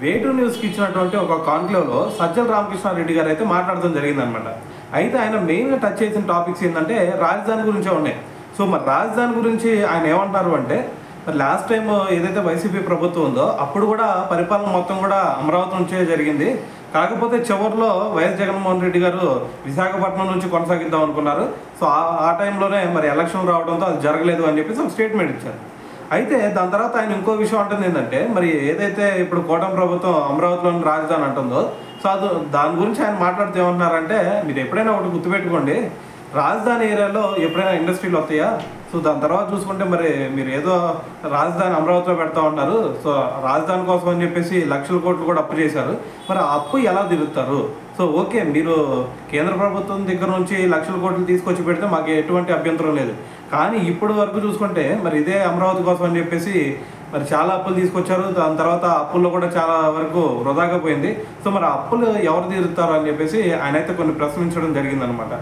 వే2 న్యూస్కి ఇచ్చినటువంటి ఒక కాన్క్లేవ్లో సజ్జల రామకృష్ణారెడ్డి గారు అయితే మాట్లాడడం జరిగిందనమాట. అయితే ఆయన మెయిన్గా టచ్ చేసిన టాపిక్స్ ఏంటంటే రాజధాని గురించే ఉన్నాయి. సో మరి రాజధాని గురించి ఆయన ఏమంటారు అంటే, మరి లాస్ట్ టైం ఏదైతే వైసీపీ ప్రభుత్వం ఉందో అప్పుడు కూడా పరిపాలన మొత్తం కూడా అమరావతి నుంచే జరిగింది. కాకపోతే చివరిలో వైఎస్ జగన్మోహన్ రెడ్డి గారు విశాఖపట్నం నుంచి కొనసాగిద్దాం అనుకున్నారు. సో ఆ టైంలోనే మరి ఎలక్షన్ రావడంతో అది జరగలేదు అని చెప్పేసి ఒక స్టేట్మెంట్ ఇచ్చారు. అయితే దాని తర్వాత ఆయన ఇంకో విషయం అంటుంది ఏంటంటే, మరి ఏదైతే ఇప్పుడు కూటమి ప్రభుత్వం అమరావతిలోని రాజధాని అంటుందో, సో దాని గురించి ఆయన మాట్లాడుతూ ఏమంటున్నారంటే, మీరు ఎప్పుడైనా ఒకటి గుర్తుపెట్టుకోండి, రాజధాని ఏరియాలో ఎప్పుడైనా ఇండస్ట్రీలు వస్తాయా? సో దాని తర్వాత చూసుకుంటే మరి మీరు ఏదో రాజధాని అమరావతిలో పెడతా ఉన్నారు. సో రాజధాని కోసం అని చెప్పేసి లక్షల కోట్లు కూడా అప్పు చేశారు. మరి ఆ అప్పు ఎలా తీరుస్తారు? సో ఓకే, మీరు కేంద్ర ప్రభుత్వం దగ్గర నుంచి లక్షల కోట్లు తీసుకొచ్చి పెడితే మాకు ఎటువంటి అభ్యంతరం లేదు. కానీ ఇప్పటి వరకు చూసుకుంటే మరి ఇదే అమరావతి కోసం అని చెప్పేసి మరి చాలా అప్పులు తీసుకొచ్చారు. దాని తర్వాత అప్పుల్లో కూడా చాలా వరకు వృధాగా పోయింది. సో మరి అప్పులు ఎవరు తీరుతారు అని చెప్పేసి ఆయన అయితే కొన్ని ప్రశ్నించడం జరిగిందనమాట.